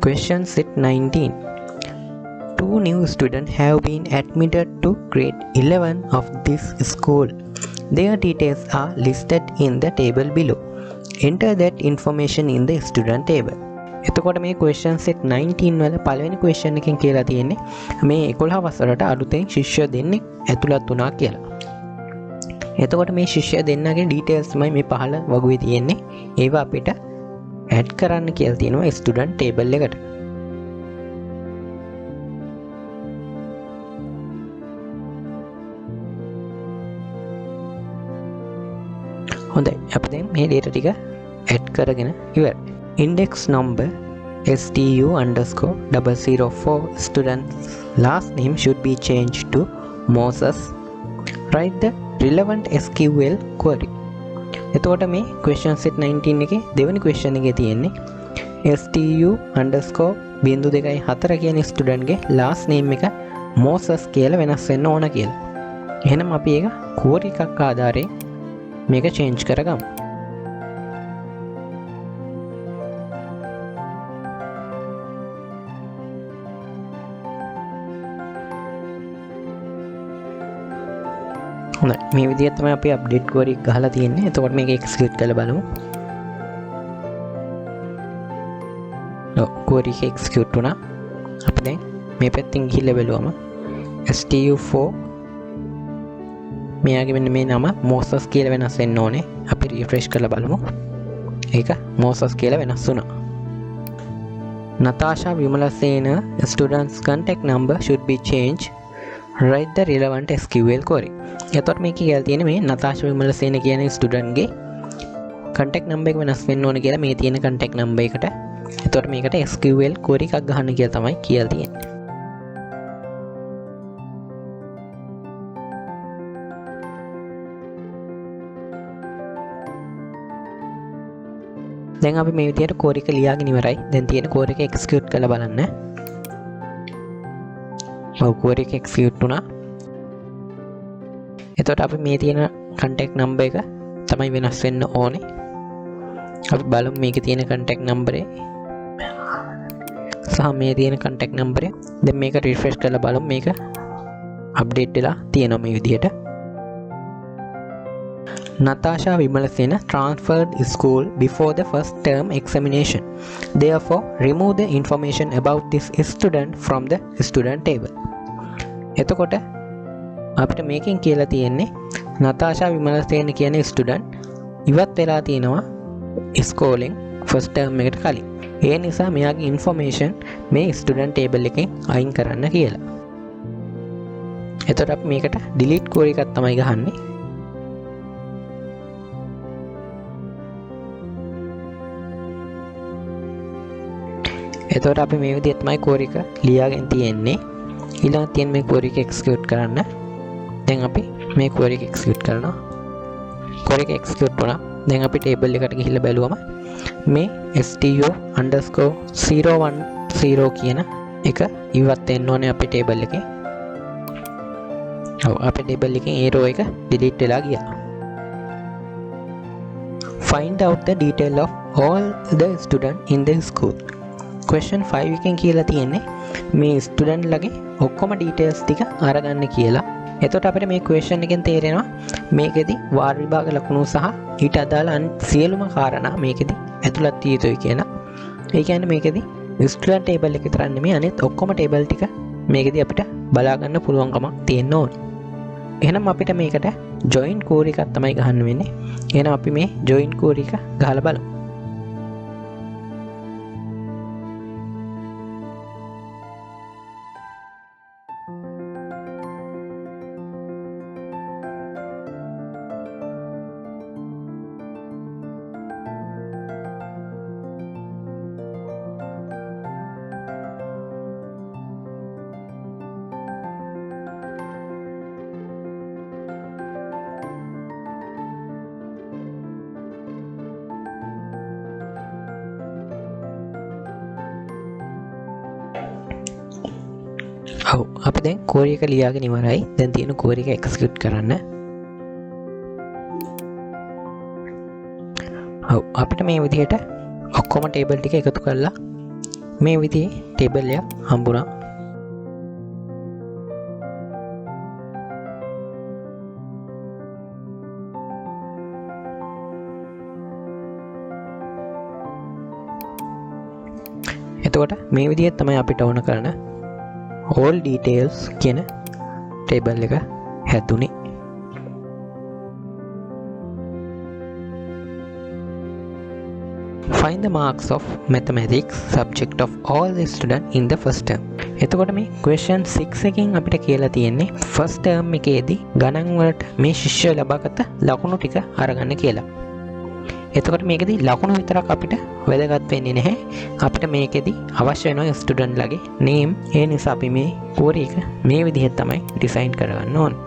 Question set 19. Two new students have been admitted to grade 11 of this school. Their details are listed in the table below. Enter that information in the student table. එතකොට මේ question set 19 වල පළවෙනි question එකෙන් කියලා තියෙන්නේ මේ 11 වසරට අලුතෙන් ශිෂ්‍ය දෙන්නෙක් ඇතුළත් වුණා කියලා. එතකොට මේ ශිෂ්‍ය දෙන්නගේ details තමයි මේ පහළ වගුවේ තියෙන්නේ. ඒවා අපිට add කරන්න කියලා තියෙනවා student table එකට. හොඳයි අපි දැන් මේ data ටික add කරගෙන ඉවරයි. Index number STU_004 student's last name should be changed to Moses. Write the relevant SQL query. එතකොට මේ question set 19 එකේ දෙවෙනි question එකේ තියෙන්නේ STU_024 කියන student ගේ last name එක Moses කියලා වෙනස් වෙන්න ඕන කියලා. එහෙනම් අපි ඒක query එකක් ආධාරයෙන් මේක change කරගමු. හොඳයි මේ විදිහට තමයි අපි අප්ඩේට් query එක ගහලා තියෙන්නේ. එතකොට මේක execute කරලා බලමු. query එක execute වුණා. අපි දැන් මේ පැත්තෙන් ගිහිල්ලා බලුවම STU4 මෙයාගේ මෙන්න මේ නම Moses කියලා වෙනස් වෙන්න ඕනේ. අපි refresh කරලා බලමු. ඒක Moses කියලා වෙනස් වුණා. Natasha Vimalasena student's contact number should be changed. Write the relevant SQL query. එතකොට මේක කියලා තියෙන්නේ මේ Natasha Vimalasena කියන student ගේ contact number එක වෙනස් වෙන්න ඕනේ කියලා මේ තියෙන contact number එකට. එතකොට මේකට SQL query එකක් ගහන්න කියලා තමයි කියලා තියෙන්නේ. දැන් අපි මේ විදිහට query එක ලියාගෙන ඉවරයි. දැන් තියෙන query එක execute කරලා බලන්න. query එක execute වුණා. එතකොට අපි මේ තියෙන contact number එක තමයි වෙනස් වෙන්න ඕනේ. අපි බලමු මේකේ තියෙන contact number එක සහ මේ තියෙන contact number එක. දැන් මේක refresh කරලා බලමු මේක update වෙලා තියෙනවා මේ විදිහට. Natasha Vimalasena transferred school before the first term examination. Therefore, remove the information about this student from the student table. එතකොට අපිට මේකෙන් කියලා තියෙන්නේ Natasha Vimalasena කියන ස්ටුඩන්ට් ඉවත් වෙලා තියෙනවා ඉස්කෝලෙන් ෆස්ට් ටර්ම් එකට කලින්. ඒ නිසා මෙයාගේ ඉන්ෆර්මේෂන් මේ ස්ටුඩන්ට් ටේබල් එකෙන් අයින් කරන්න කියලා. එතකොට අපි මේකට delete query එකක් තමයි ගහන්නේ. එතකොට අපි මේ විදිහට තමයි query එක ලියාගෙන තියෙන්නේ. ඊළඟ තියෙන මේ query එක execute කරන්න. දැන් අපි මේ query එක execute කරනවා. query එක execute වුණා. දැන් අපි table එකට ගිහිල්ලා බැලුවම මේ STU_010 කියන එක ඉවත් වෙන්න ඕනේ අපේ table එකේ. ඔව් අපේ table එකෙන් ඒ row එක delete වෙලා ගියා. Find out the detail of all the students in the school. Question 5 එකෙන් කියලා තියෙන්නේ මේ ස්ටුඩන්ට් ලගේ ඔක්කොම ඩීටේල්ස් ටික අරගන්න කියලා. එතකොට අපිට මේ question එකෙන් තේරෙනවා මේකෙදි වාර විභාග ලකුණු සහ ඊට අදාළ සියලුම කාරණා මේකෙදි ඇතුළත් විය යුතුයි කියන. ඒ කියන්නේ මේකෙදි ස්ටුඩන්ට් ටේබල් එක විතරක් නෙමෙයි අනිත් ඔක්කොම ටේබල් ටික මේකෙදි අපිට බලා ගන්න පුළුවන්කමක් තියෙන්න ඕනේ. එහෙනම් අපිට මේකට join query එකක් තමයි ගහන්න වෙන්නේ. එහෙනම් අපි මේ join query එක ගහලා බලමු. ඔව් අපි දැන් query එක ලියාගෙන ඉවරයි. දැන් තියෙන query එක execute කරන්න. ඔව් අපිට මේ විදිහට ඔක්කොම table ටික එකතු කරලා මේ විදිහේ ටේබල් එකක් හම්බුණා. එතකොට මේ විදිහට තමයි අපිට ඕන කරන all details කියන ටේබල් එක හැදුනේ. Find the marks of mathematics subject of all the student in the first term. එතකොට මේ question 6 එකකින් අපිට කියලා තියෙන්නේ first term එකේදී ගණන් වලට මේ ශිෂ්‍යය ලබාගත් ලකුණු ටික අරගන්න කියලා. එතකොට මේකෙදී ලකුණු විතරක් අපිට වැදගත් වෙන්නේ නැහැ. අපිට මේකෙදී අවශ්‍ය වෙනවා ස්ටුඩන්ට් ලගේ name. ඒ නිසා අපි මේ query එක මේ විදිහට තමයි ඩිසයින් කරගන්න ඕනේ.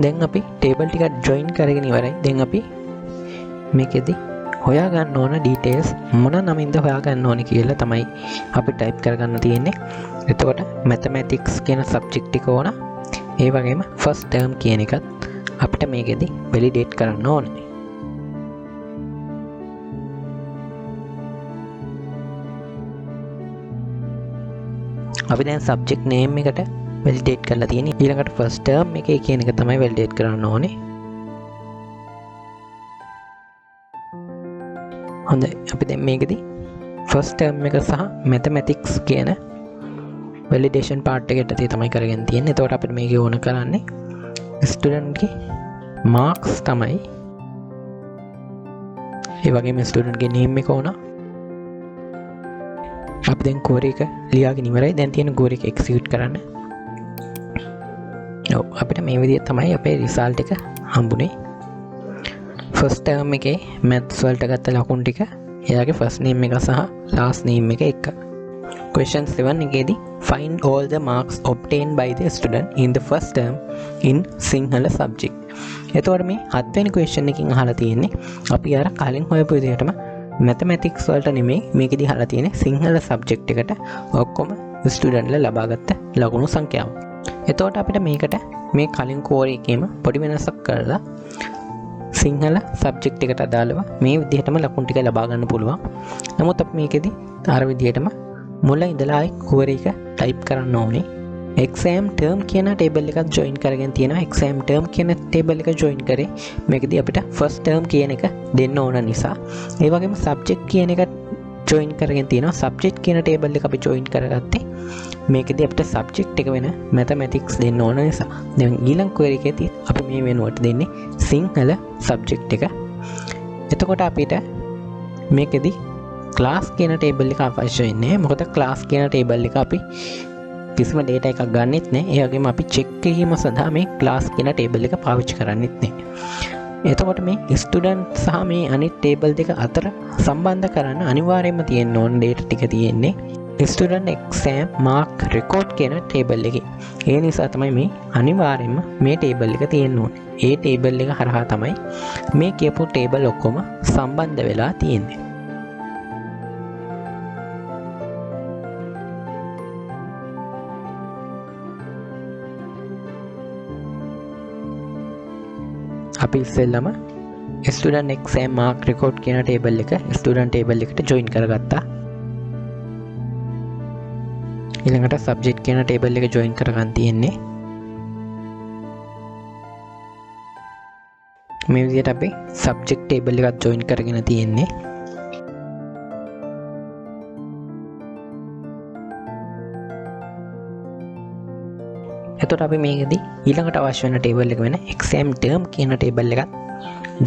දැන් අපි ටේබල් ටික ජොයින් කරගෙන ඉවරයි. දැන් අපි මේකෙදි හොයා ගන්න ඕන ඩීටේල්ස් මොන නමින්ද හොයා ගන්න ඕනේ කියලා තමයි අපි ටයිප් කරගන්න තියෙන්නේ. එතකොට mathematics කියන සබ්ජෙක්ට් එක ඕන. ඒ වගේම first term කියන එකත් අපිට මේකෙදි වැලිඩේට් කරන්න ඕනේ. අපි දැන් සබ්ජෙක්ට් name එකට වැලිඩේට් කරලා තියෙන්නේ. ඊළඟට first term එකේ කියන එක තමයි වැලිඩේට් කරන්න ඕනේ. හොඳයි. අපි දැන් මේකෙදි first term එක සහ mathematics කියන validation part එකට තමයි කරගෙන තියෙන්නේ. එතකොට අපිට මේකේ ඕන කරන්නේ student ගේ marks තමයි. ඒ වගේම student ගේ name එක ඕන. අපි දැන් query එක ලියාගෙන ඉවරයි. දැන් තියෙන query එක execute කරන්න. අපිට මේ විදිහට තමයි අපේ රිසල්ට් එක හම්බුනේ. ෆස්ට් ටර්ම් එකේ maths වලට ගත්ත ලකුණු ටික එයාගේ first name එක සහ last name එක එක. question 7 එකේදී find all the marks obtained by the student in the first term in Sinhala subject. එතකොට මේ 7 වෙනි question එකකින් අහලා තියෙන්නේ අපි අර කලින් හොයපු විදිහටම mathematics වලට නෙමෙයි මේකෙදී අහලා තියෙන්නේ සිංහල subject එකට ඔක්කොම ස්ටුඩන්ට්ලා ලබාගත්ත ලකුණු සංඛ්‍යාව. එතකොට අපිට මේකට මේ කලින් query එකේම පොඩි වෙනසක් කරලා සිංහල සබ්ජෙක්ට් එකට අදාළව මේ විදිහටම ලකුණු ටික ලබා ගන්න පුළුවන්. නමුත් අපි මේකෙදි අර විදිහටම මුල ඉඳලා ආයි query එක type කරන්න ඕනේ. exam term කියන table එකත් join කරගෙන තියෙනවා. exam term කියන table එක join කරේ මේකෙදි අපිට first term කියන එක දෙන්න ඕන නිසා. ඒ වගේම subject කියන එක join කරගෙන තියෙනවා. subject කියන table එක අපි join කරගත්තේ මේකෙදී අපිට subject එක වෙන mathematics දෙන්න ඕන නිසා. දැන් ඊළඟ query එකේදී අපි මේ වෙනුවට දෙන්නේ සිංහල subject එක. එතකොට අපිට මේකෙදී class කියන table එක අවශ්‍ය වෙන්නේ. මොකද class කියන table එක අපි කිසිම data එකක් ගන්නෙත් නැහැ. ඒ වගේම අපි check කිරීම සඳහා මේ class කියන table එක පාවිච්චි කරන්නෙත් නැහැ. එතකොට මේ student සහ මේ අනිත් table දෙක අතර සම්බන්ධ කරන්න අනිවාර්යයෙන්ම තියෙන්න ඕන data ටික තියෙන්නේ student exam mark record කියන table එකේ. ඒ නිසා තමයි මේ අනිවාර්යයෙන්ම මේ table එක තියෙන්න ඕනේ. ඒ table එක හරහා තමයි මේ කියපු table ඔක්කොම සම්බන්ධ වෙලා තියෙන්නේ. අපි ඉස්සෙල්ලම student exam mark record කියන table එක student table එකට join කරගත්තා. ඊළඟට subject කියන table එක join කරගන්න තියෙන්නේ. මේ විදිහට අපි subject table එකත් join කරගෙන තියෙන්නේ. එතකොට අපි මේකෙදි ඊළඟට අවශ්‍ය වෙන table එක වෙන exam term කියන table එකත්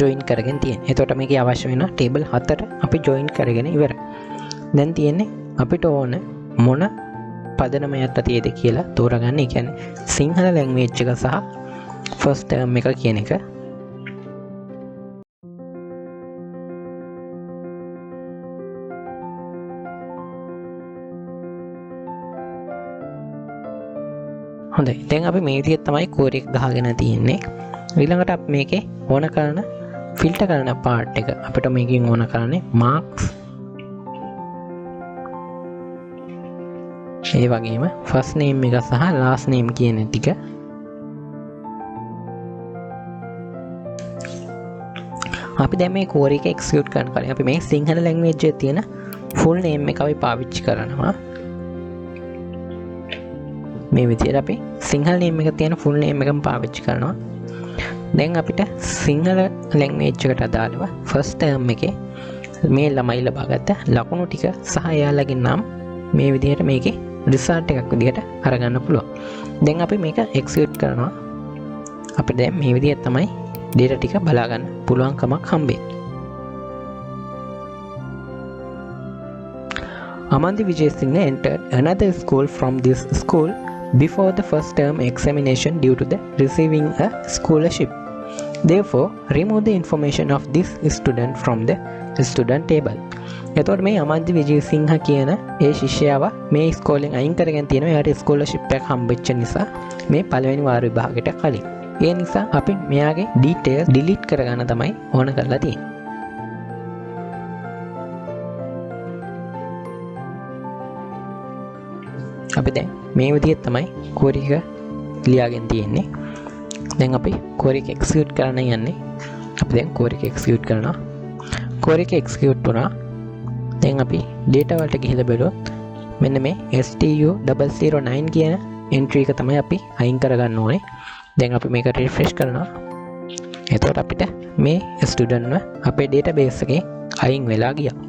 join කරගෙන තියෙනවා. එතකොට මේකේ අවශ්‍ය වෙන table 4 අපි join කරගෙන ඉවරයි. දැන් තියෙන්නේ අපිට ඕන මොන පදනම යටතේද කියලා තෝරගන්න. ඒ කියන්නේ සිංහල language එක සහ first term එක කියන එක. හොඳයි. දැන් අපි මේ විදිහට තමයි query එක ගහගෙන තියෙන්නේ. ඊළඟට අපි මේකේ ඕන කරන ෆිල්ටර් කරන පාර්ට් එක අපිට මේකෙන් ඕන කරන්නේ මාක්ස් ඒ වගේම ෆස්ට් නේම් එක සහ ලාස්ට් නේම් කියන ටික අපි දැන් මේ කෝරි එක එක්සිකියුට් කරන කලින් අපි මේ සිංහල ලැන්ග්වේජ් එකේ තියෙන ෆුල් නේම් එක අපි පාවිච්චි කරනවා මේ විදිහට අපි සිංහල නේම් එක තියෙන ෆුල් නේම් එකම පාවිච්චි කරනවා දැන් අපිට සිංහල ලැන්ග්වේජ් එකට අදාළව ෆස්ට් ටර්ම් එකේ මේ ළමයි ලබාගත්ත ලකුණු ටික සහ එයාලගේ නම් මේ විදිහට මේකේ රිසල්ට් එකක් විදිහට අරගන්න පුළුවන්. දැන් අපි මේක එක්සිකියුට් කරනවා. අපිට දැන් මේ විදිහට තමයි data ටික බලා ගන්න පුළුවන්කමක් හම්බෙන්නේ. Amanthi Vijayasinghe entered another school from this school before the first term examination due to the receiving a scholarship. Therefore, remove the information of this student from the student table. එතකොට මේ අමන්ති විජේසිංහ කියන ඒ ශිෂ්‍යයාව මේ ස්කෝලෙන් අයින් කරගෙන තියෙනවා. එයාට ස්කෝලර්ෂිප් එකක් හම්බෙච්ච නිසා මේ පළවෙනි වාර විභාගයට කලින්. ඒ නිසා අපි මෙයාගේ ඩීටේල්ස් ඩිලීට් කරගන්න තමයි ඕන කරලා තියෙන්නේ. අපි දැන් මේ විදිහට තමයි query එක ලියාගෙන තියෙන්නේ. දැන් අපි query එක execute කරන්න යන්නේ. අපි දැන් query එක execute කරනවා. query එක execute වුණා. දැන් අපි data වලට ගිහිල්ලා බලුවොත් මෙන්න මේ STU009 කියන entry එක තමයි අපි අයින් කරගන්න ඕනේ. දැන් අපි මේක refresh කරනවා. එතකොට අපිට මේ student ව අපේ database එකේ අයින් වෙලා ගියා.